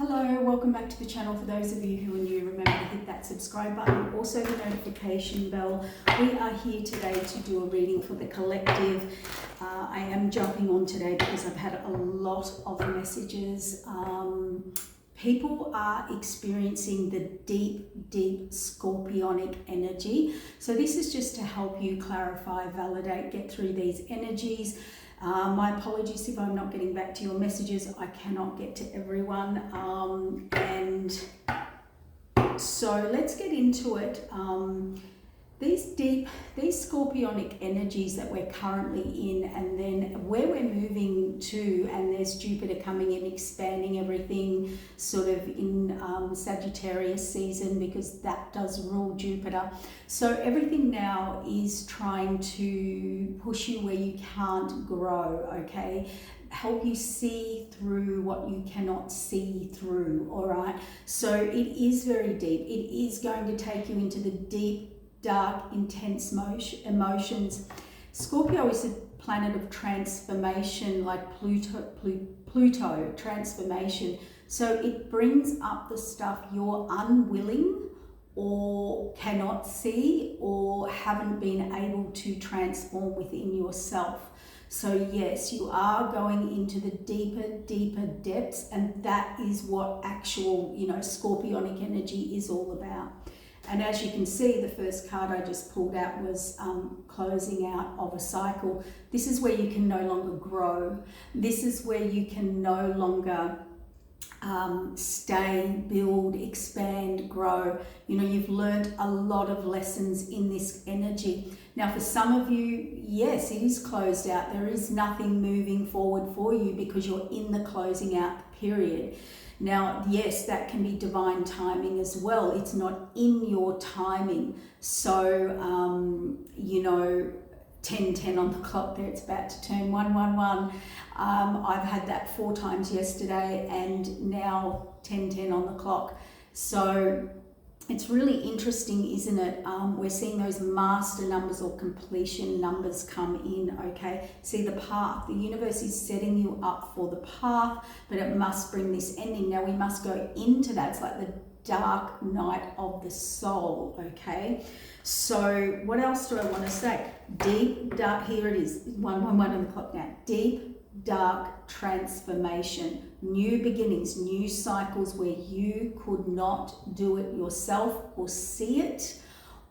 Hello, welcome back to the channel. For those of you who are new, remember to hit that subscribe button, also the notification bell. We are here today to do a reading for the collective. I am jumping on today because I've had a lot of messages. People are experiencing the deep scorpionic energy. So this is just to help you clarify, validate, get through these energies. My apologies if I'm not getting back to your messages. I cannot get to everyone. And so let's get into it. These scorpionic energies that we're currently in, and then where we're moving to, and there's Jupiter coming in, expanding everything sort of in Sagittarius season, because that does rule Jupiter. So everything now is trying to push you where you can't grow, okay? Help you see through what you cannot see through, all right? So it is very deep. It is going to take you into the deep, dark, intense emotions. Scorpio is a planet of transformation, like Pluto, transformation. So it brings up the stuff you're unwilling or cannot see or haven't been able to transform within yourself. So yes, you are going into the deeper depths, and that is what actual, scorpionic energy is all about. And as you can see, the first card I just pulled out was closing out of a cycle. This is where you can no longer grow. This is where you can no longer stay, build, expand, grow. You've learned a lot of lessons in this energy. Now, for some of you, yes, it is closed out. There is nothing moving forward for you because you're in the closing out period. Now, yes, that can be divine timing as well. It's not in your timing. So, 10:10 on the clock there, it's about to turn 1:11. I've had that 4 times yesterday, and now 10:10 on the clock. So it's really interesting, isn't it? We're seeing those master numbers or completion numbers come in, okay? See the path. The universe is setting you up for the path, but it must bring this ending. Now we must go into that. It's like the dark night of the soul, okay? So what else do I want to say? Deep, dark, here it is, 1:11 on the clock now. Deep, dark transformation, new beginnings, new cycles where you could not do it yourself or see it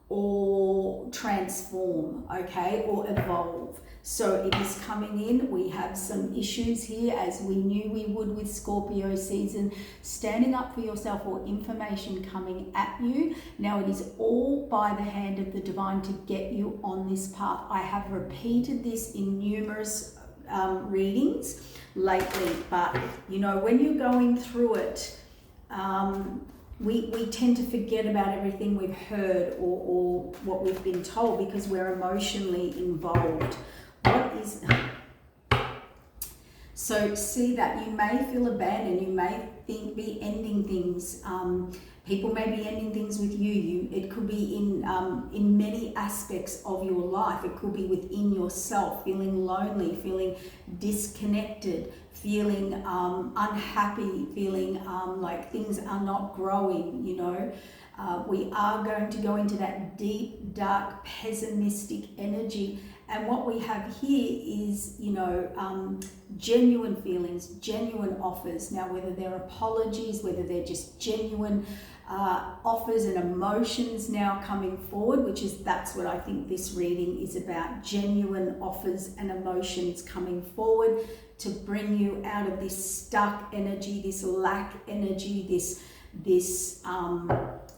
or transform, okay, or evolve. So it is coming in. We have some issues here, as we knew we would with Scorpio season, standing up for yourself or information coming at you. Now it is all by the hand of the divine to get you on this path. I have repeated this in numerous readings lately, but when you're going through it, we tend to forget about everything we've heard or what we've been told because we're emotionally involved. So see that you may feel abandoned, you may be ending things. People may be ending things with you. It could be in many aspects of your life. It could be within yourself, feeling lonely, feeling disconnected, feeling unhappy, feeling like things are not growing, We are going to go into that deep, dark, pessimistic energy. And what we have here is, genuine feelings, genuine offers. Now, whether they're apologies, whether they're just genuine offers and emotions now coming forward, that's what I think this reading is about. Genuine offers and emotions coming forward to bring you out of this stuck energy, this lack energy, this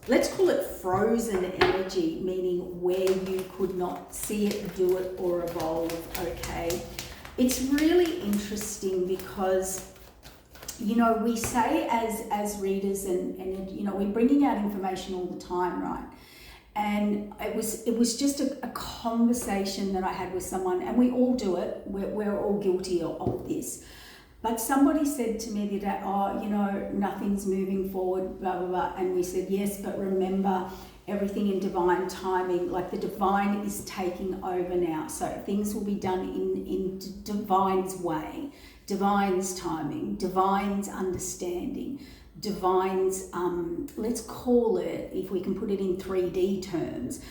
let's call it frozen energy, meaning where you could not see it, do it, or evolve, okay? It's really interesting because, we say as readers and we're bringing out information all the time, right? And it was just a conversation that I had with someone, and we all do it. We're all guilty of this. But somebody said to me the other day, nothing's moving forward, blah, blah, blah. And we said, yes, but remember everything in divine timing, like the divine is taking over now. So things will be done in divine's way, divine's timing, divine's understanding. Divine's, let's call it, if we can put it in 3D terms,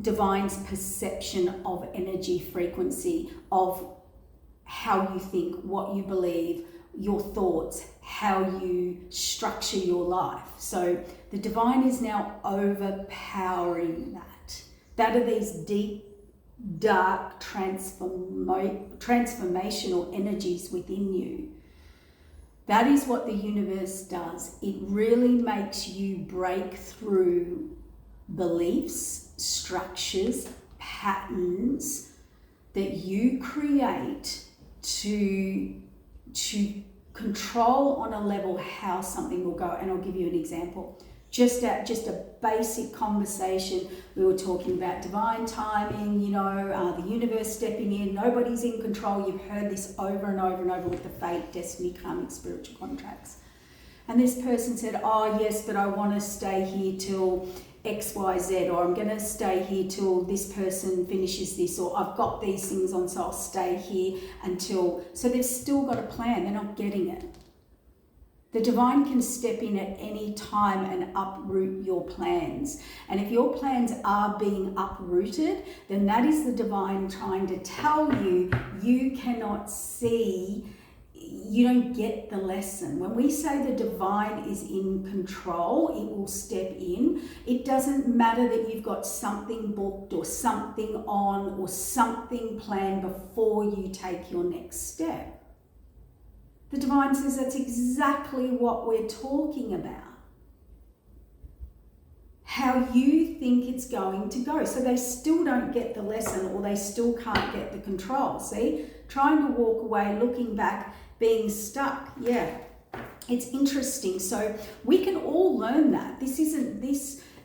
Divine's perception of energy frequency, of how you think, what you believe, your thoughts, how you structure your life. So the Divine is now overpowering that. That are these deep, dark, transformational energies within you. That is what the universe does. It really makes you break through beliefs, structures, patterns that you create to control on a level how something will go. And I'll give you an example. Just a basic conversation, we were talking about divine timing, the universe stepping in, nobody's in control. You've heard this over and over and over with the fate, destiny, karmic, spiritual contracts. And this person said, oh yes, but I want to stay here till X, Y, Z, or I'm going to stay here till this person finishes this, or I've got these things on, so I'll stay here until... So they've still got a plan, they're not getting it. The Divine can step in at any time and uproot your plans. And if your plans are being uprooted, then that is the Divine trying to tell you, you cannot see, you don't get the lesson. When we say the Divine is in control, it will step in. It doesn't matter that you've got something booked or something on or something planned before you take your next step. The Divine says that's exactly what we're talking about. How you think it's going to go. So they still don't get the lesson, or they still can't get the control. See? Trying to walk away, looking back, being stuck. Yeah, it's interesting. So we can all learn that.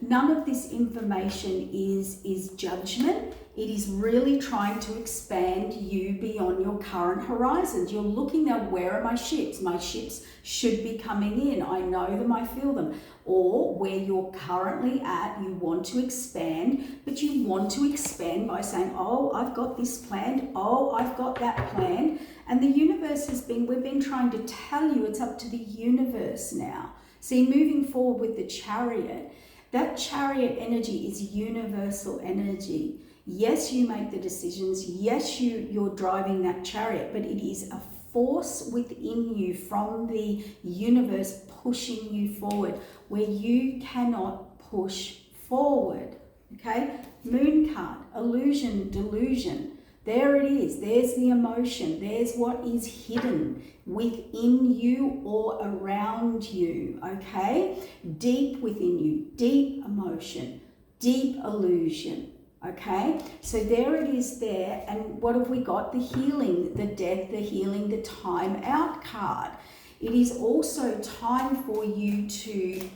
None of this information is judgment. It is really trying to expand you beyond your current horizons. You're looking at, where are my ships? My ships should be coming in. I know them, I feel them. Or where you're currently at, you want to expand, but you want to expand by saying, oh, I've got this planned. Oh, I've got that planned. And the universe we've been trying to tell you, it's up to the universe now. See, moving forward with the Chariot, that Chariot energy is universal energy. Yes, you make the decisions. Yes, you're driving that chariot, but it is a force within you from the universe pushing you forward, where you cannot push forward. Okay? Moon card, illusion, delusion. There it is. There's the emotion. There's what is hidden within you or around you. Okay? Deep within you, deep emotion, deep illusion. Okay, so there it is there. And what have we got? The healing, the death, the healing, the time out card. It is also time for you to,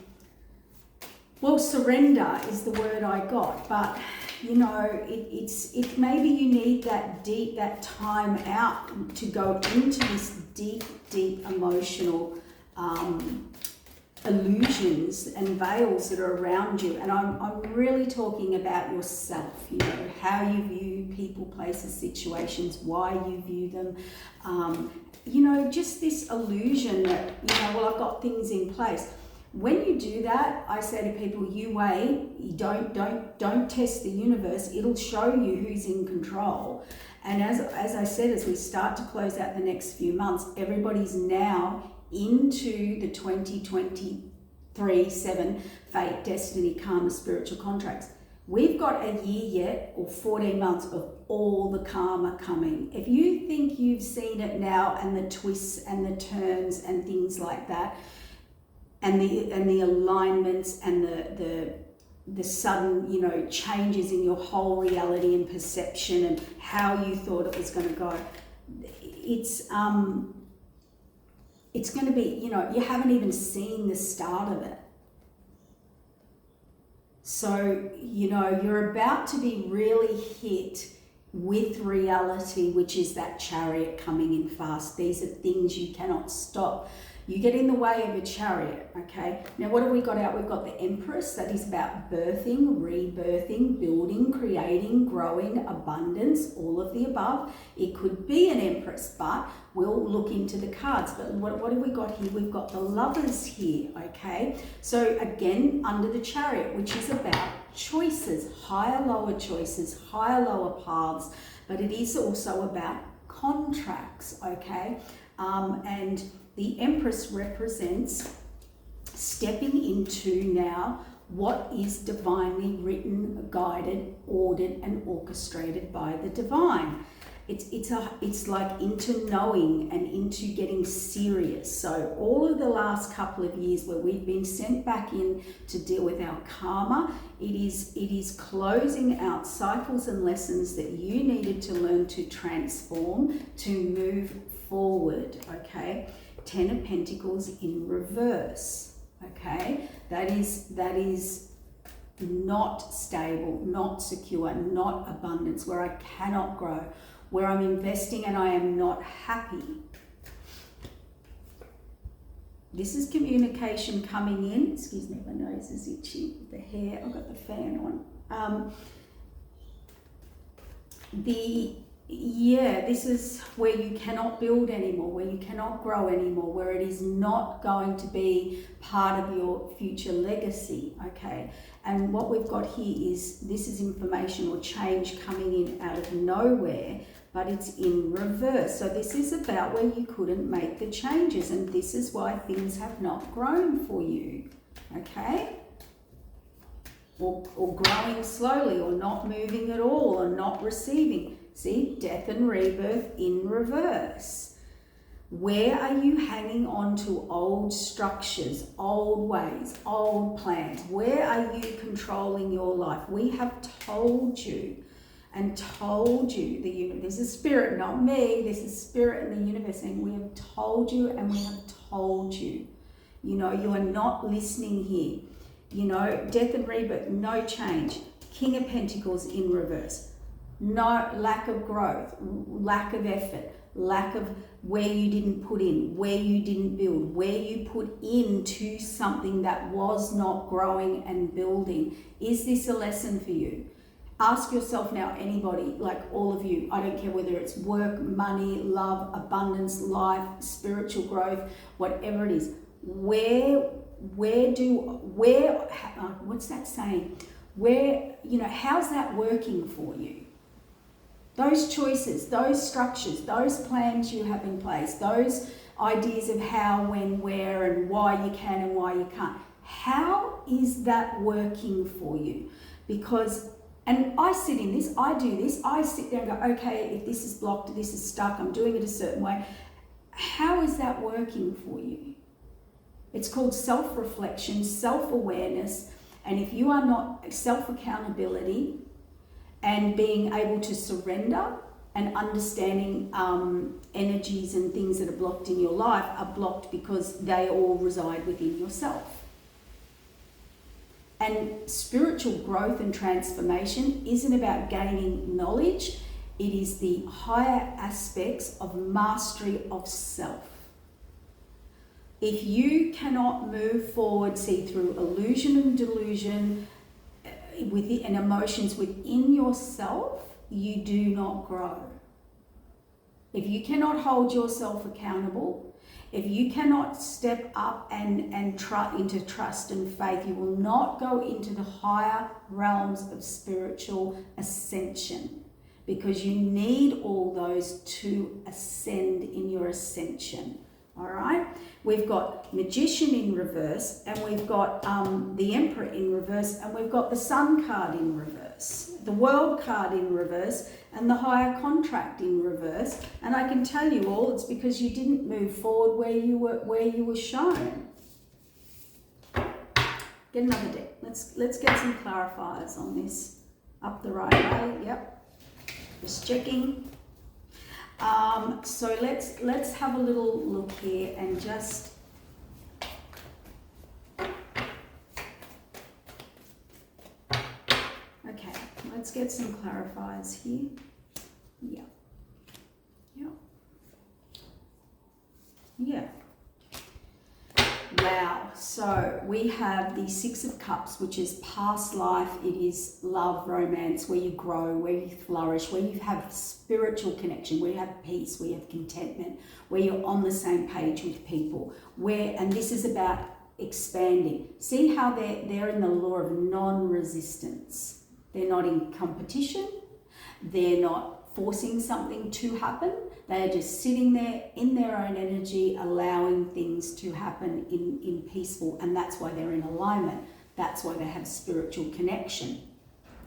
well, surrender is the word I got, but it's maybe you need that time out to go into this deep emotional illusions and veils that are around you. And I'm really talking about yourself, how you view people, places, situations, why you view them. Just this illusion that, well, I've got things in place. When you do that, I say to people, you wait, you don't test the universe. It'll show you who's in control. And as I said, as we start to close out the next few months, everybody's now into the 2023-7 fate, destiny, karma, spiritual contracts. We've got a year yet, or 14 months of all the karma coming. If you think you've seen it now, and the twists and the turns and things like that, and the alignments and the sudden changes in your whole reality and perception and how you thought it was going to go, it's going to be, you haven't even seen the start of it. So, you're about to be really hit with reality, which is that chariot coming in fast. These are things you cannot stop. You get in the way of a chariot, okay? Now what have we got out? We've got the Empress, that is about birthing, rebirthing, building, creating, growing, abundance, all of the above. It could be an Empress, but we'll look into the cards. But what have we got here? We've got the Lovers here, okay? So again, under the Chariot, which is about choices, higher, lower choices, higher, lower paths, but it is also about contracts, okay? And the Empress represents stepping into now what is divinely written, guided, ordered, and orchestrated by the divine. It's like into knowing and into getting serious. So all of the last couple of years where we've been sent back in to deal with our karma, it is closing out cycles and lessons that you needed to learn to transform, to move forward, okay? 10 of Pentacles in reverse, okay? That is not stable, not secure, not abundance, where I cannot grow, where I'm investing and I am not happy. This is communication coming in. Excuse me, my nose is itchy. The hair, I've got the fan on. This is where you cannot build anymore, where you cannot grow anymore, where it is not going to be part of your future legacy, okay? And what we've got here is, this is information or change coming in out of nowhere, but it's in reverse. So this is about where you couldn't make the changes, and this is why things have not grown for you, okay? Or growing slowly, or not moving at all, or not receiving. See, death and rebirth in reverse. Where are you hanging on to old structures, old ways, old plans? Where are you controlling your life? We have told you and told you, the universe, this is spirit, not me, this is spirit and the universe, and we have told you and we have told you. You know, you are not listening here. You know, death and rebirth, no change. King of Pentacles in reverse. No, lack of growth, lack of effort, lack of where you didn't put in, where you didn't build, where you put into something that was not growing and building. Is this a lesson for you? Ask yourself now, anybody, like all of you, I don't care whether it's work, money, love, abundance, life, spiritual growth, whatever it is, what's that saying? Where, you know, how's that working for you? Those choices, those structures, those plans you have in place, those ideas of how, when, where, and why you can and why you can't. How is that working for you? Because, and I sit in this, I do this, I sit there and go, okay, if this is blocked, this is stuck, I'm doing it a certain way. How is that working for you? It's called self-reflection, self-awareness, and if you are not self-accountability, and being able to surrender and understanding energies and things that are blocked in your life are blocked because they all reside within yourself. And spiritual growth and transformation isn't about gaining knowledge. It is the higher aspects of mastery of self. If you cannot move forward, see through illusion and delusion, and emotions within yourself, you do not grow. If you cannot hold yourself accountable, if you cannot step up and into trust and faith, you will not go into the higher realms of spiritual ascension, because you need all those to ascend in your ascension. All right, we've got Magician in reverse, and we've got the Emperor in reverse, and we've got the Sun card in reverse, the World card in reverse, and the Higher Contract in reverse. And I can tell you all, it's because you didn't move forward where you were shown. Get another deck. Let's get some clarifiers on this. Up the right way. Yep. Just checking. So let's have a little look here and just okay, let's get some clarifiers here. Yeah. so we have the Six of Cups, which is past life. It is love, romance, where you grow, where you flourish, where you have spiritual connection, where you have peace, where you have contentment, where you're on the same page with people. And this is about expanding. See how they're in the law of non-resistance. They're not in competition. They're not forcing something to happen. They are just sitting there in their own energy, allowing things to happen in peaceful, and that's why they're in alignment. That's why they have spiritual connection,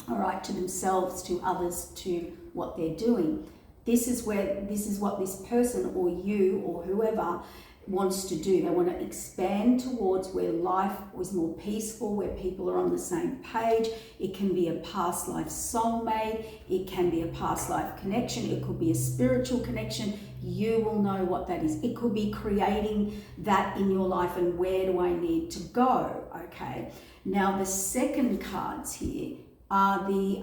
all right, to themselves, to others, to what they're doing. This is what this person or you or whoever wants to do. They want to expand towards where life was more peaceful, where people are on the same page. It can be a past life soulmate. It can be a past life connection. It could be a spiritual connection. You will know what that is. It could be creating that in your life and where do I need to go, okay? Now, the second cards here are the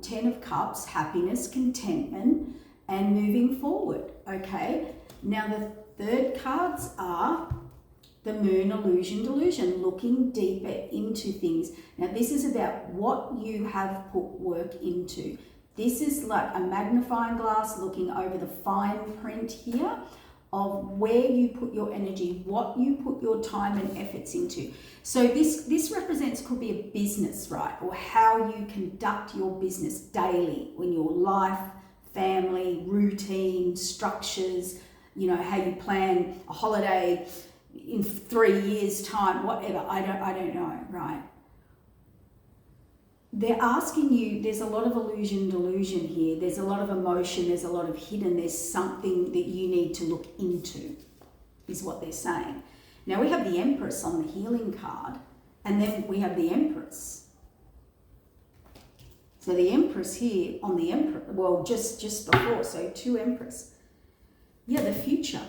Ten of Cups, happiness, contentment, and moving forward, okay? Now, the third cards are the Moon, illusion, delusion, looking deeper into things. Now, this is about what you have put work into. This is like a magnifying glass looking over the fine print here of where you put your energy, what you put your time and efforts into. So this represents, could be a business, right? Or how you conduct your business daily in your life, family, routine, structures, you know, how you plan a holiday in 3 years' time, whatever, I don't know, right? They're asking you, there's a lot of illusion, delusion here. There's a lot of emotion, there's a lot of hidden, there's something that you need to look into, is what they're saying. Now we have the Empress on the healing card, and then we have the Empress. So the Empress here on the Emperor, well, just before, so two Empress. Yeah, the future,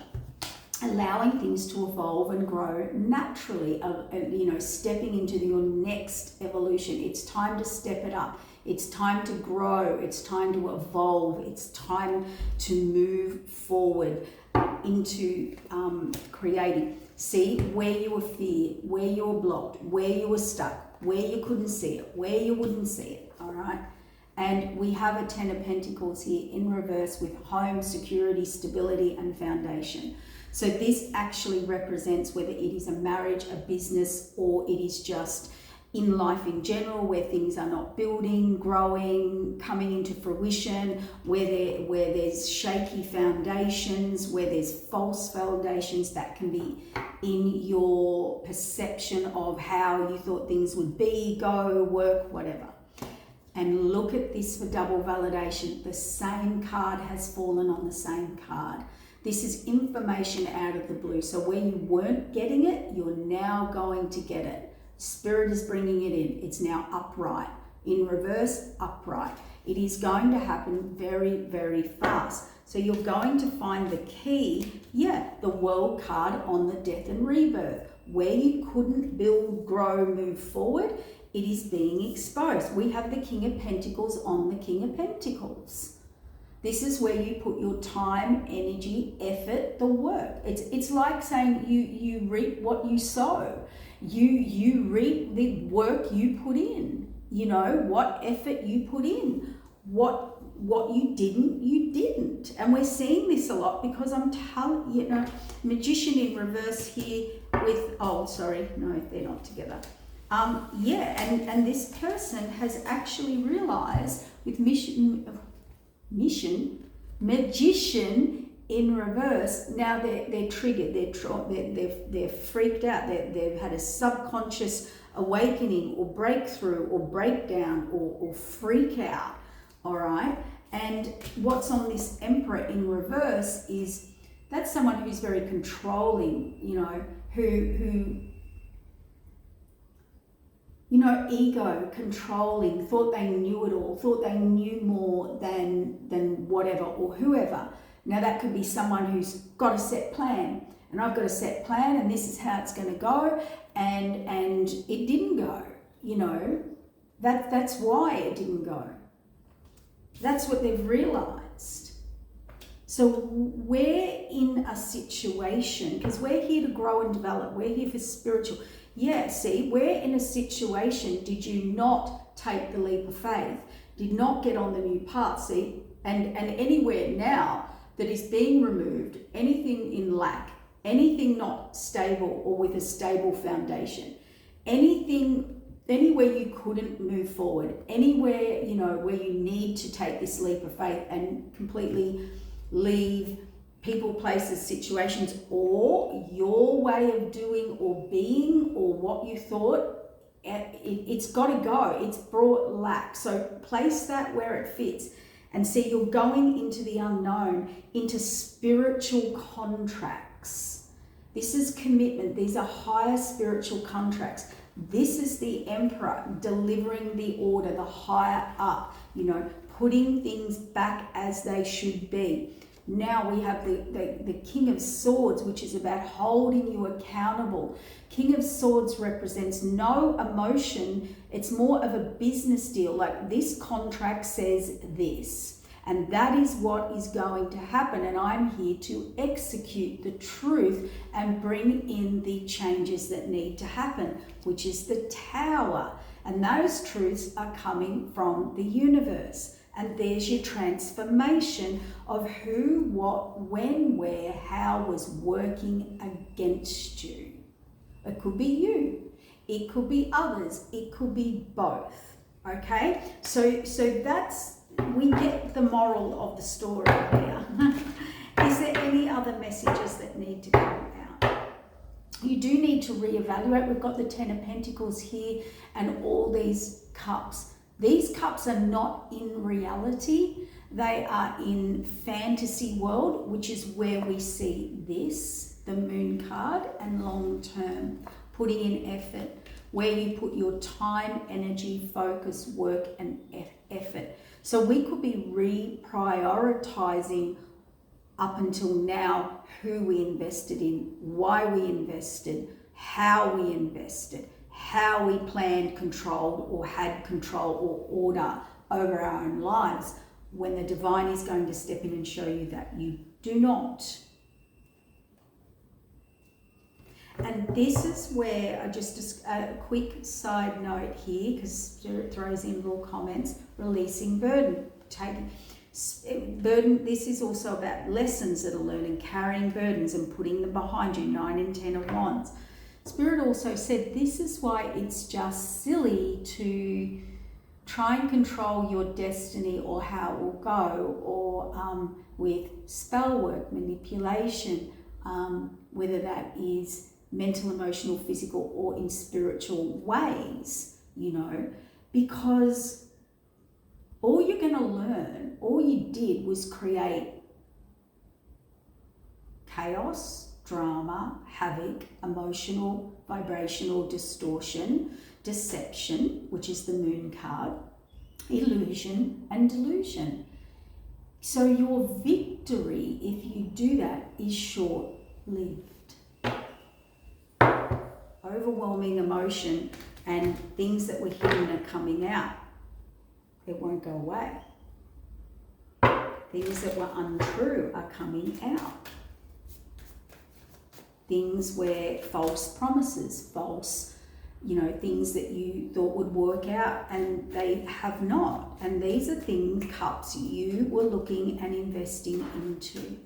allowing things to evolve and grow naturally, you know, stepping into your next evolution. It's time to step it up. It's time to grow. It's time to evolve. It's time to move forward into creating. See where you were feared, where you were blocked, where you were stuck, where you couldn't see it, where you wouldn't see it, all right? And we have a Ten of Pentacles here in reverse with home, security, stability, and foundation. So this actually represents whether it is a marriage, a business, or it is just in life in general, where things are not building, growing, coming into fruition, where there's shaky foundations, where there's false foundations that can be in your perception of how you thought things would be, go, work, whatever. And look at this for double validation. The same card has fallen on the same card. This is information out of the blue. So where you weren't getting it, you're now going to get it. Spirit is bringing it in. It's now upright. In reverse, upright. It is going to happen very, very fast. So you're going to find the key, the World card on the Death and Rebirth. Where you couldn't build, grow, move forward, it is being exposed. We have the King of Pentacles on the King of Pentacles. This is where you put your time, energy, effort, the work. It's like saying you reap what you sow. You reap the work you put in. You know, what effort you put in. What you didn't. And we're seeing this a lot because I'm telling you, know, Magician in reverse here with, oh, sorry, no, they're not together. And this person has actually realized with Magician in reverse, now they're triggered, they're freaked out, they've had a subconscious awakening or breakthrough or breakdown or freak out, all right? And what's on this Emperor in reverse is that's someone who's very controlling, you know, who you know, ego, controlling, thought they knew it all, thought they knew more than whatever or whoever. Now that could be someone who's got a set plan, and I've got a set plan, and this is how it's going to go, and it didn't go. You know, that's why it didn't go. That's what they've realized. So we're in a situation, because we're here to grow and develop. We're here for spiritual. Yeah, see, we're in a situation. Did you not take the leap of faith? Did not get on the new path, see? And anywhere now that is being removed, anything in lack, anything not stable or with a stable foundation, anywhere you couldn't move forward, anywhere, you know, where you need to take this leap of faith and completely leave people, places, situations, or your way of doing or being or what you thought, it's got to go. It's brought lack. So place that where it fits. And see, you're going into the unknown, into spiritual contracts. This is commitment. These are higher spiritual contracts. This is the emperor delivering the order, the higher up, you know, putting things back as they should be. Now we have the King of Swords, which is about holding you accountable. King of Swords represents no emotion. It's more of a business deal. Like, this contract says this, and that is what is going to happen. And I'm here to execute the truth and bring in the changes that need to happen, which is the Tower. And those truths are coming from the universe. And there's your transformation of who, what, when, where, how was working against you. It could be you. It could be others. It could be both. Okay? So that's, we get the moral of the story here. Is there any other messages that need to come out? You do need to reevaluate. We've got the Ten of Pentacles here and all these cups. These cups are not in reality. They are in fantasy world, which is where we see this, the Moon card, and long term, putting in effort, where you put your time, energy, focus, work, and effort. So we could be reprioritizing up until now who we invested in, why we invested, how we invested, how we planned, controlled, or had control or order over our own lives, when the divine is going to step in and show you that you do not. And this is where I just a quick side note here, because Spirit throws in little comments, releasing burden. Burden, this is also about lessons that are learned and carrying burdens and putting them behind you, 9 and 10 of Wands. Spirit also said this is why it's just silly to try and control your destiny or how it will go, or with spell work, manipulation, whether that is mental, emotional, physical, or in spiritual ways, you know, because all you're going to learn, all you did was create chaos, drama, havoc, emotional, vibrational distortion, deception, which is the Moon card, illusion, and delusion. So your victory, if you do that, is short-lived. Overwhelming emotion and things that were hidden are coming out. It won't go away. Things that were untrue are coming out. Things where false promises, false, you know, things that you thought would work out and they have not. And these are things, cups, you were looking and investing into.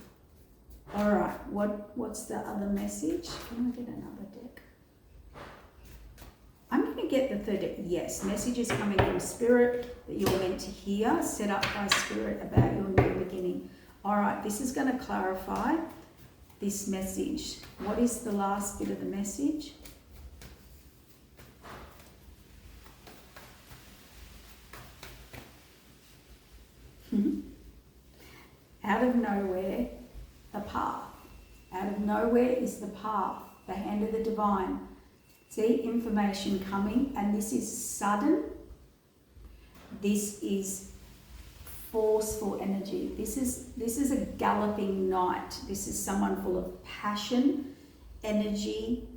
All right, what's the other message? Can I get another deck? I'm going to get the third deck. Yes, messages coming from Spirit that you're meant to hear, set up by Spirit about your new beginning. All right, this is going to clarify this message. What is the last bit of the message? Out of nowhere, the path. Out of nowhere is the path, the hand of the divine. See, information coming, and this is sudden. This is forceful energy. This is a galloping knight. This is someone full of passion, energy.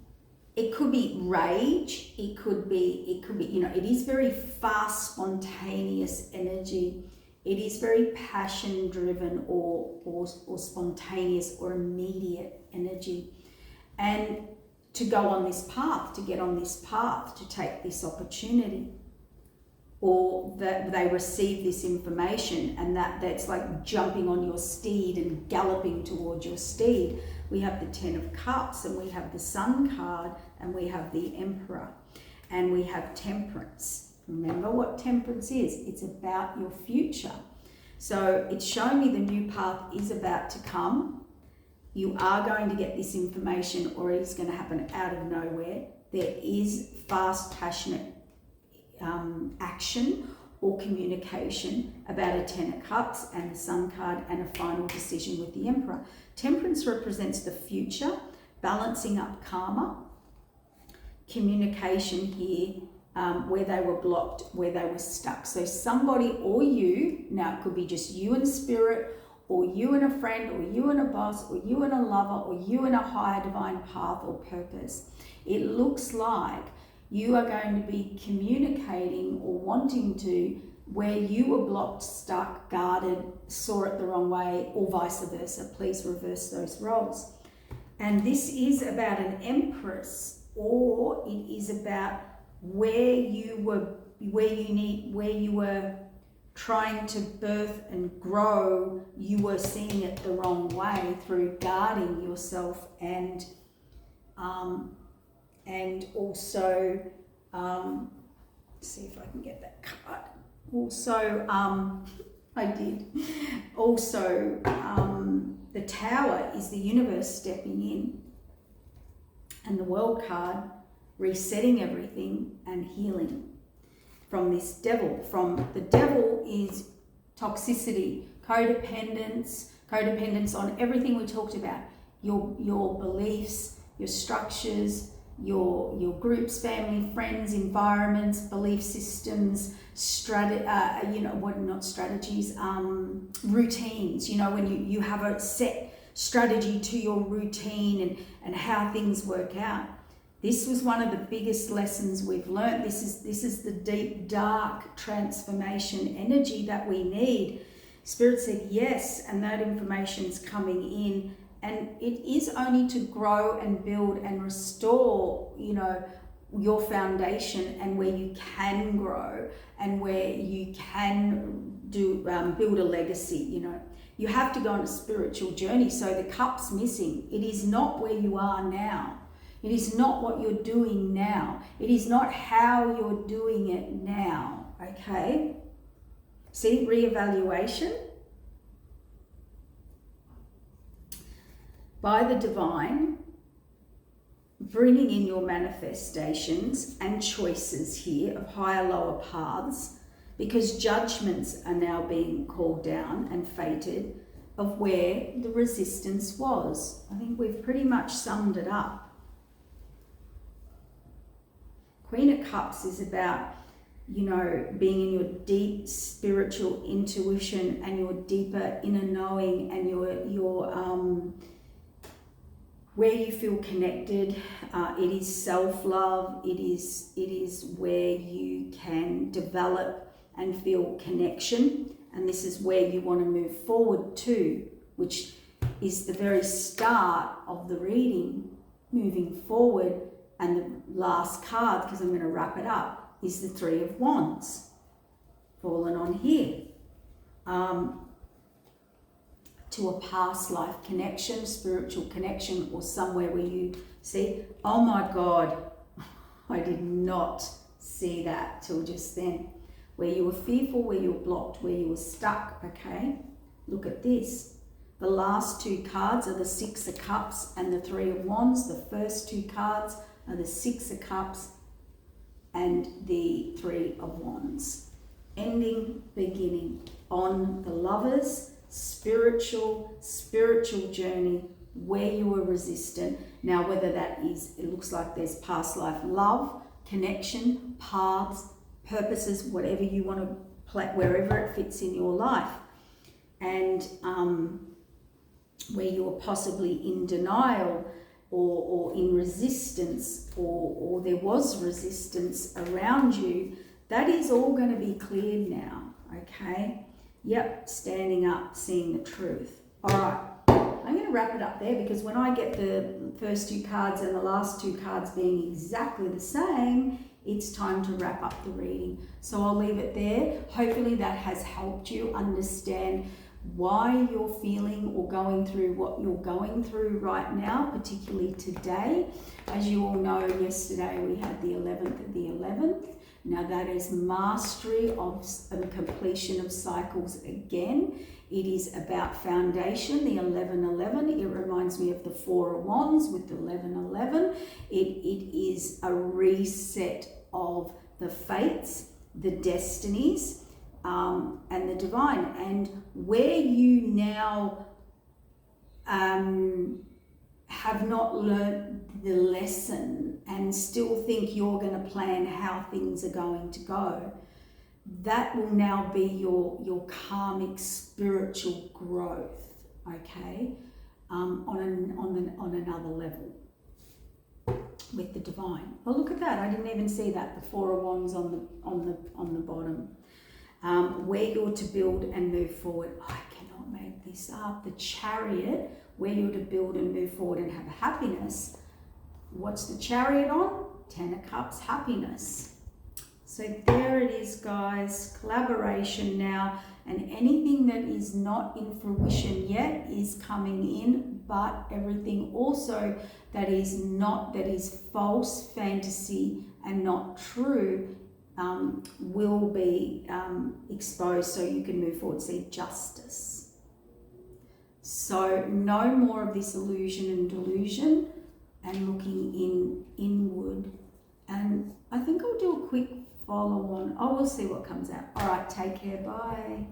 It could be rage. It could be, you know, it is very fast, spontaneous energy. It is very passion driven or spontaneous or immediate energy. And to go on this path, to get on this path, to take this opportunity, or that they receive this information, and that's like jumping on your steed and galloping towards your steed. We have the 10 of Cups, and we have the Sun card, and we have the Emperor, and we have Temperance. Remember what Temperance is. It's about your future. So it's showing me the new path is about to come. You are going to get this information, or it is going to happen out of nowhere. There is fast, passionate action or communication about a 10 of Cups and the Sun card, and a final decision with the Emperor. Temperance represents the future, balancing up karma, communication here, where they were blocked, where they were stuck. So somebody or you, now it could be just you and spirit, or you and a friend, or you and a boss, or you and a lover, or you and a higher divine path or purpose. It looks like you are going to be communicating or wanting to, where you were blocked, stuck, guarded, saw it the wrong way, or vice versa. Please reverse those roles. And this is about an Empress, or it is about where you were trying to birth and grow. You were seeing it the wrong way through guarding yourself, and also see if I can get that card. Also, I did. Also, the Tower is the universe stepping in, and the World card resetting everything and healing from this devil. From the devil is toxicity, codependence on everything we talked about, your beliefs, your structures, your groups, family, friends, environments, belief systems, routines. When you have a set strategy to your routine and how things work out. This was one of the biggest lessons we've learned. This is the deep, dark transformation energy that we need. Spirit said yes, and that information's coming in, and it is only to grow and build and restore, your foundation, and where you can grow and where you can build a legacy. You have to go on a spiritual journey. So the cup's missing. It is not where you are now. It is not what you're doing now. It is not how you're doing it now, okay? See, reevaluation by the divine, bringing in your manifestations and choices here of higher, lower paths, because judgments are now being called down and fated of where the resistance was. I think we've pretty much summed it up. Queen of Cups is about, being in your deep spiritual intuition and your deeper inner knowing, and your where you feel connected. It is self-love. It is where you can develop and feel connection, and this is where you want to move forward to, which is the very start of the reading, moving forward. And the last card, because I'm going to wrap it up, is the Three of Wands, fallen on here. To a past life connection, spiritual connection, or somewhere where you see, oh my God, I did not see that till just then. Where you were fearful, where you were blocked, where you were stuck, okay? Look at this. The last two cards are the Six of Cups and the Three of Wands. The first two cards are the Six of Cups and the Three of Wands. Ending, beginning on the Lovers, spiritual journey where you were resistant. Now, whether that is, it looks like there's past life love, connection, paths, purposes, whatever you want to play, wherever it fits in your life. And where you are possibly in denial, or in resistance, or there was resistance around you, that is all going to be cleared now, okay? Yep, standing up, seeing the truth. All right, I'm going to wrap it up there because when I get the first two cards and the last two cards being exactly the same, it's time to wrap up the reading. So I'll leave it there. Hopefully that has helped you understand why you're feeling or going through what you're going through right now, particularly today. As you all know, yesterday we had the 11th of the 11th. Now that is mastery of and completion of cycles again. It is about foundation, the 11-11. It reminds me of the Four of Wands with the 11-11. It is a reset of the fates, the destinies, and the divine. And where you now have not learnt the lesson and still think you're going to plan how things are going to go, that will now be your karmic spiritual growth, okay, on another level with the divine. Oh, look at that! I didn't even see that. The Four of Wands on the bottom. Where you're to build and move forward. I cannot make this up. The Chariot, where you're to build and move forward and have happiness. What's the Chariot on? 10 of Cups, happiness. So there it is, guys. Collaboration now, and anything that is not in fruition yet is coming in, but everything also that is false, fantasy, and not true will be exposed so you can move forward. See, justice. So no more of this illusion and delusion and looking inward. And I think I'll do a quick follow on. I will see what comes out. All right, take care. Bye.